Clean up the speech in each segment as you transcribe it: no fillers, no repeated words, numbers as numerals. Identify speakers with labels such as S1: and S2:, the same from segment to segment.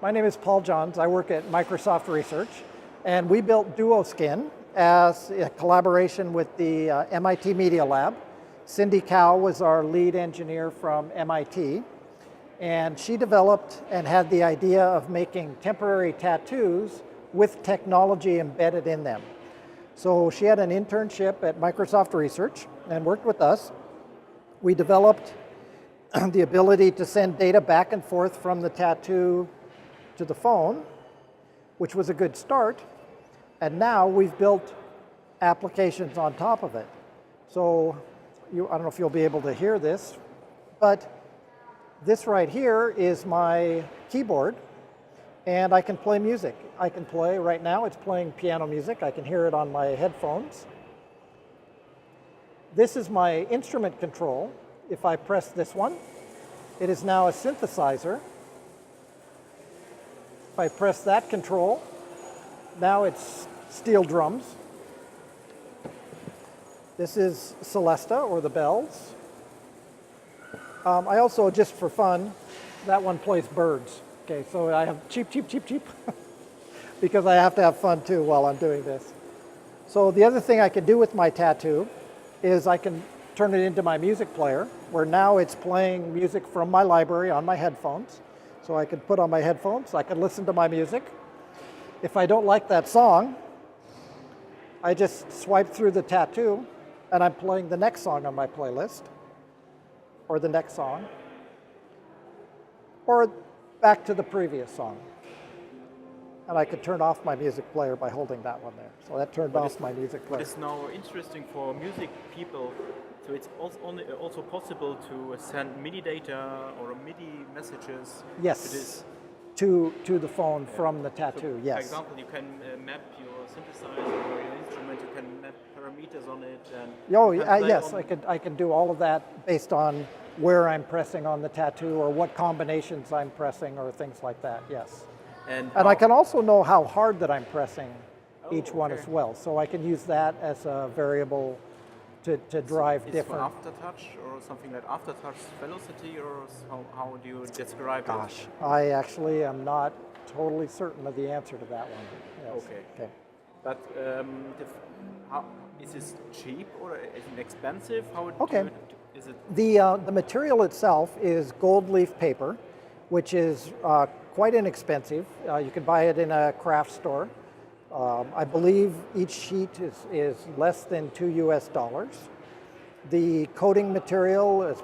S1: My name is Paul Johns. I work at Microsoft Research, and we built Duoskin as a collaboration with the MIT Media Lab. Cindy Cow was our lead engineer from MIT, and she developed and had the idea of making temporary tattoos with technology embedded in them. So she had an internship at Microsoft Research and worked with us. We developed the ability to send data back and forth from the tattoo to the phone, which was a good start. And now we've built applications on top of it. So I don't know if you'll be able to hear this, but this right here is my keyboard, and I can play music. I can play, right now it's playing piano music. I can hear it on my headphones. This is my instrument control. If I press this one, it is now a synthesizer. If I press that control, now it's steel drums. This is Celesta, or the bells. I also, just for fun, that one plays birds. Okay, so I have cheep, because I have to have fun too while I'm doing this. So the other thing I can do with my tattoo is I can turn it into my music player, where now it's playing music from my library on my headphones. So I can put on my headphones, I can listen to my music. If I don't like that song, I just swipe through the tattoo and I'm playing the next song on my playlist, or the next song, or back to the previous song. And I could turn off my music player by holding that one there. So that turned off my music player.
S2: It's now interesting for music people. So it's also possible to send MIDI data or MIDI messages.
S1: Yes, to the phone from the tattoo,
S2: so,
S1: yes.
S2: For example, you can map your synthesizer or your instrument, you can map parameters on it. And
S1: yes, I can do all of that based on where I'm pressing on the tattoo or what combinations I'm pressing or things like that, yes. And I can also know how hard that I'm pressing each one as well. So I can use that as a variable to drive different.
S2: For aftertouch or something like aftertouch velocity, or how do you describe it?
S1: Gosh, I actually am not totally certain of the answer to that one. Yes.
S2: Okay. But is this cheap or is it expensive? Is it?
S1: The material itself is gold leaf paper, which is quite inexpensive. You can buy it in a craft store. I believe each sheet is less than $2 US. The coating material is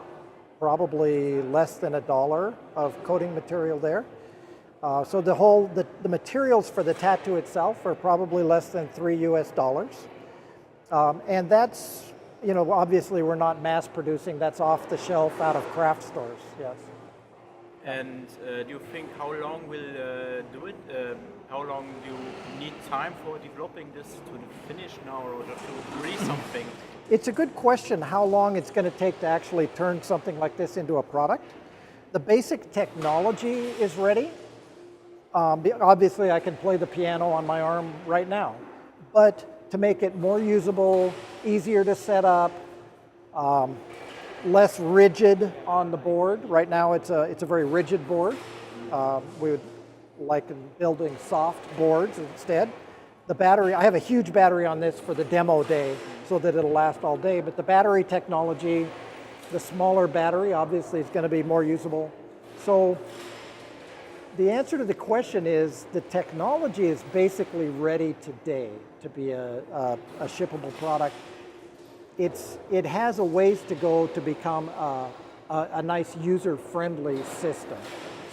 S1: probably less than $1 of coating material there. So the materials for the tattoo itself are probably less than $3 US. And that's, obviously we're not mass producing. That's off the shelf out of craft stores, yes.
S2: And do you think how long will do it? How long do you need time for developing this to finish now, or to release something?
S1: It's a good question how long it's going to take to actually turn something like this into a product. The basic technology is ready. Obviously I can play the piano on my arm right now, but to make it more usable, easier to set up, less rigid on the board. Right now it's a very rigid board. We would like building soft boards instead. The battery, I have a huge battery on this for the demo day so that it'll last all day, but the battery technology, the smaller battery obviously is going to be more usable. So the answer to the question is the technology is basically ready today to be a shippable product. It has a ways to go to become a nice user-friendly system.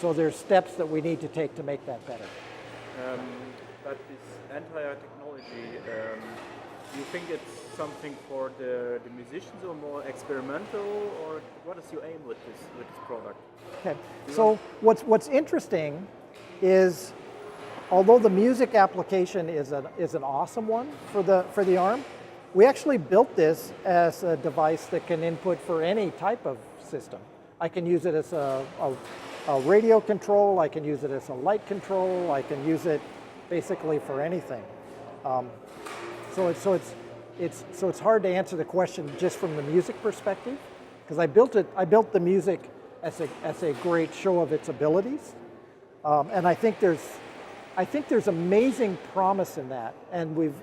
S1: So there's steps that we need to take to make that better.
S2: But this entire technology, do you think it's something for the musicians or more experimental, or what is your aim with this product?
S1: Okay. So what's interesting is, although the music application is an awesome one for the arm, we actually built this as a device that can input for any type of system. I can use it as a radio control, I can use it as a light control, I can use it basically for anything. So it's hard to answer the question just from the music perspective, because I built the music as a great show of its abilities. And I think there's amazing promise in that. And we've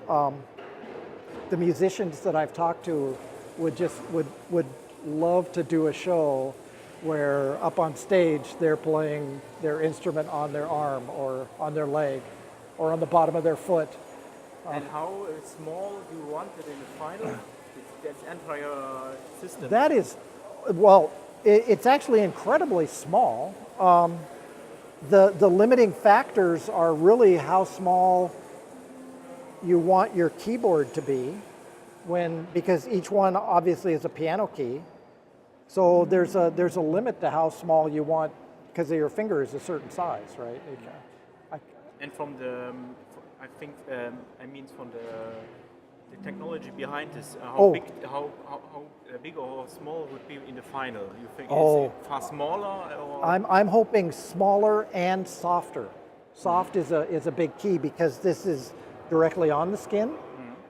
S1: the musicians that I've talked to would love to do a show where up on stage they're playing their instrument on their arm or on their leg or on the bottom of their foot.
S2: And how small do you want it in the final? That entire system.
S1: That is, well, it's actually incredibly small. The limiting factors are really how small you want your keyboard to be, because each one obviously is a piano key. So there's a limit to how small you want, because your finger is a certain size, right?
S2: And from the, I think, I mean from the technology behind this, how big or small would be in the final? You think it's far smaller? Or?
S1: I'm hoping smaller and softer. Soft is a big key because this is directly on the skin.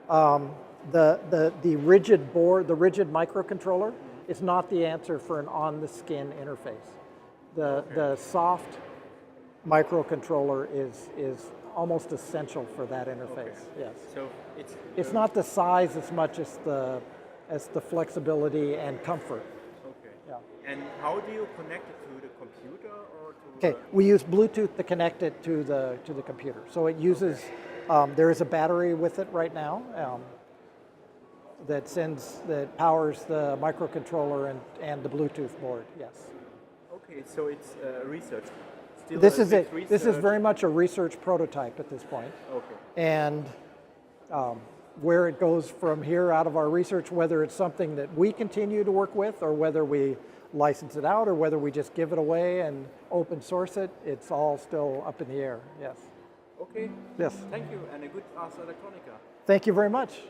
S1: The rigid board, the rigid microcontroller, is not the answer for an on-the-skin interface. The soft microcontroller is almost essential for that interface. Yes.
S2: So
S1: it's not the size as much as the flexibility and comfort.
S2: Okay.
S1: Yeah.
S2: And how do you connect it to the computer or to?
S1: Okay, we use Bluetooth to connect it to the computer. So it uses there is a battery with it right now that powers the microcontroller and the Bluetooth board. Yes.
S2: Okay, so it's research. Still
S1: This is it.
S2: research.
S1: This is very much a research prototype at this point.
S2: Okay.
S1: And where it goes from here out of our research, whether it's something that we continue to work with or whether we license it out or whether we just give it away and open source it, it's all still up in the air. Yes.
S2: Okay.
S1: Yes.
S2: Thank you, and a good ARS Electronica.
S1: Thank you very much.